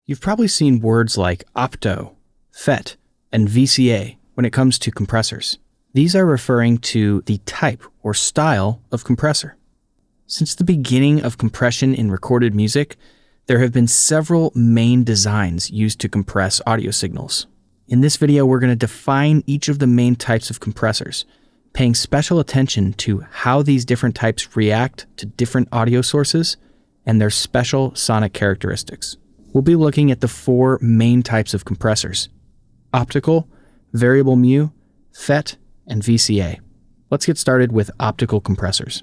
You've probably seen words like opto, FET, and VCA when it comes to compressors. These are referring to the type or style of compressor. Since the beginning of compression in recorded music, there have been several main designs used to compress audio signals. In this video, we're going to define each of the main types of compressors, paying special attention to how these different types react to different audio sources and their special sonic characteristics. We'll be looking at the four main types of compressors: optical, variable mu, FET, and VCA. Let's get started with optical compressors.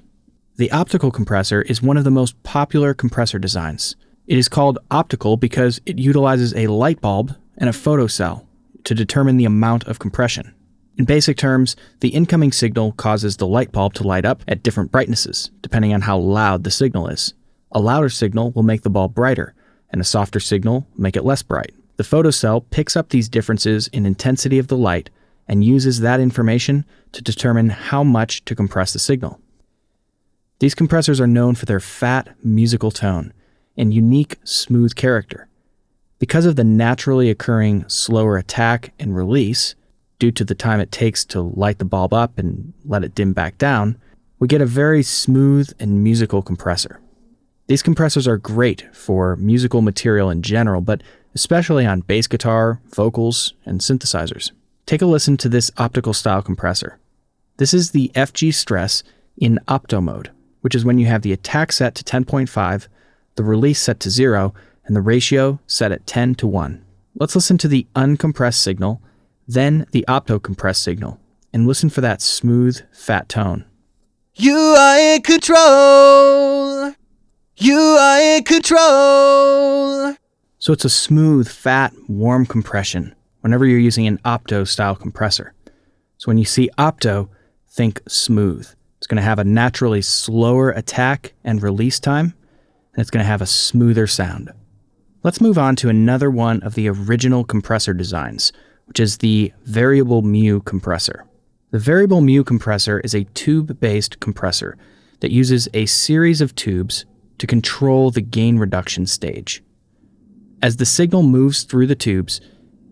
The optical compressor is one of the most popular compressor designs. It is called optical because it utilizes a light bulb and a photocell to determine the amount of compression. In basic terms, the incoming signal causes the light bulb to light up at different brightnesses, depending on how loud the signal is. A louder signal will make the bulb brighter, and a softer signal will make it less bright. The photocell picks up these differences in intensity of the light and uses that information to determine how much to compress the signal. These compressors are known for their fat musical tone and unique smooth character. Because of the naturally occurring slower attack and release, due to the time it takes to light the bulb up and let it dim back down, we get a very smooth and musical compressor. These compressors are great for musical material in general, but especially on bass guitar, vocals, and synthesizers. Take a listen to this optical style compressor. This is the FG stress in opto mode, which is when you have the attack set to 10.5, the release set to 0, and the ratio set at 10:1. Let's listen to the uncompressed signal, then the opto-compressed signal, and listen for that smooth, fat tone. You are in control. You are in control. So it's a smooth, fat, warm compression whenever you're using an opto-style compressor. So when you see opto, think smooth. It's going to have a naturally slower attack and release time, and it's going to have a smoother sound. Let's move on to another one of the original compressor designs, which is the variable mu compressor. The variable mu compressor is a tube-based compressor that uses a series of tubes to control the gain reduction stage. As the signal moves through the tubes,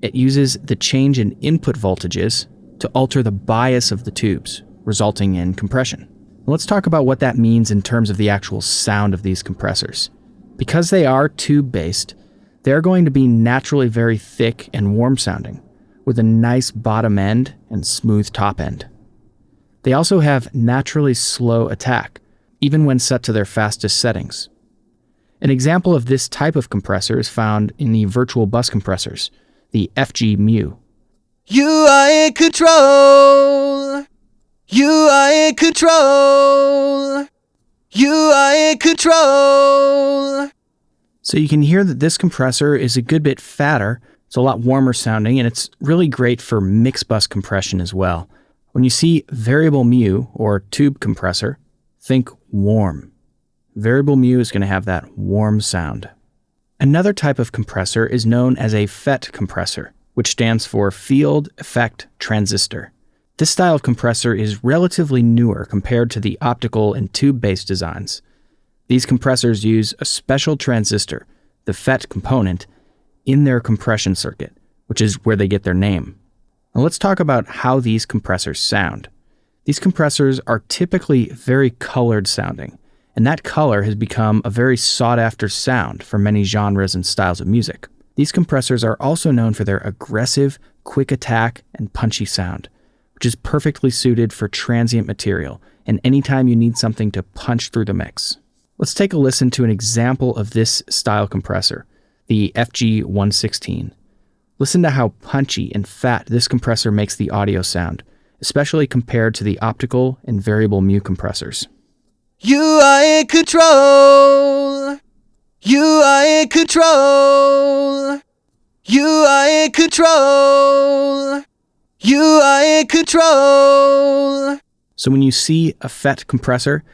it uses the change in input voltages to alter the bias of the tubes, resulting in compression. Let's talk about what that means in terms of the actual sound of these compressors. Because they are tube-based, they're going to be naturally very thick and warm sounding, with a nice bottom end and smooth top end. They also have naturally slow attack, even when set to their fastest settings. An example of this type of compressor is found in the virtual bus compressors, the FG mu. You are in control. You are in control. You are in control. So you can hear that this compressor is a good bit fatter, it's a lot warmer sounding, and it's really great for mix bus compression as well. When you see variable mu, or tube compressor, think warm. Variable mu is going to have that warm sound. Another type of compressor is known as a FET compressor, which stands for Field Effect Transistor. This style of compressor is relatively newer compared to the optical and tube-based designs. These compressors use a special transistor, the FET component, in their compression circuit, which is where they get their name. Now let's talk about how these compressors sound. These compressors are typically very colored sounding, and that color has become a very sought-after sound for many genres and styles of music. These compressors are also known for their aggressive, quick attack, and punchy sound, which is perfectly suited for transient material and anytime you need something to punch through the mix. Let's take a listen to an example of this style compressor, the FG116. Listen to how punchy and fat this compressor makes the audio sound, especially compared to the optical and variable mu compressors. You are in control. You are in control. You are in control. You are in control. So when you see a FET compressor,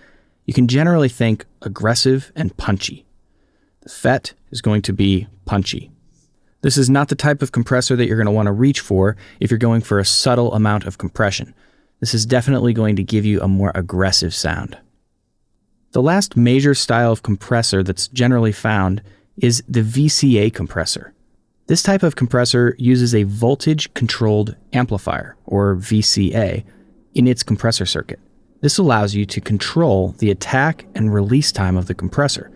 you can generally think aggressive and punchy. The FET is going to be punchy. This is not the type of compressor that you're going to want to reach for if you're going for a subtle amount of compression. This is definitely going to give you a more aggressive sound. The last major style of compressor that's generally found is the VCA compressor. This type of compressor uses a voltage-controlled amplifier, or VCA, in its compressor circuit. This allows you to control the attack and release time of the compressor,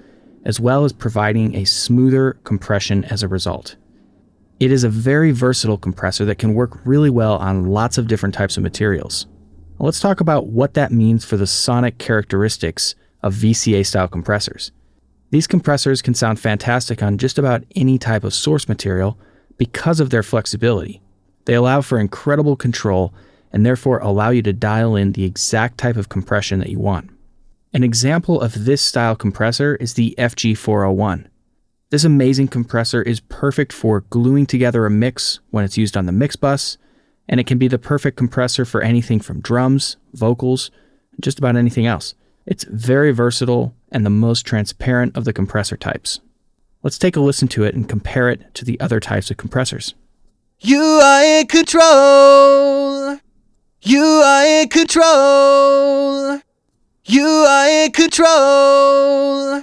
as well as providing a smoother compression as a result. It is a very versatile compressor that can work really well on lots of different types of materials. Now let's talk about what that means for the sonic characteristics of VCA-style compressors. These compressors can sound fantastic on just about any type of source material because of their flexibility. They allow for incredible control and therefore allow you to dial in the exact type of compression that you want. An example of this style compressor is the FG401. This amazing compressor is perfect for gluing together a mix when it's used on the mix bus, and it can be the perfect compressor for anything from drums, vocals, and just about anything else. It's very versatile and the most transparent of the compressor types. Let's take a listen to it and compare it to the other types of compressors. You are in control. You are in control. You are in control.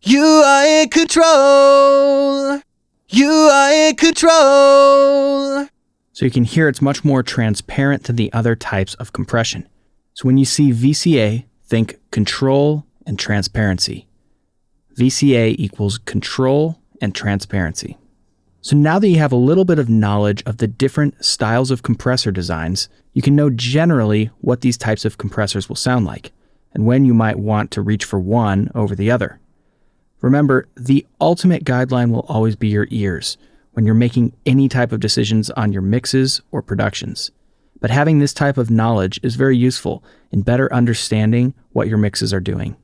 You are in control. You are in control. So you can hear it's much more transparent than the other types of compression. So when you see VCA, think control and transparency. VCA equals control and transparency. So now that you have a little bit of knowledge of the different styles of compressor designs, you can know generally what these types of compressors will sound like, and when you might want to reach for one over the other. Remember, the ultimate guideline will always be your ears when you're making any type of decisions on your mixes or productions. But having this type of knowledge is very useful in better understanding what your mixes are doing.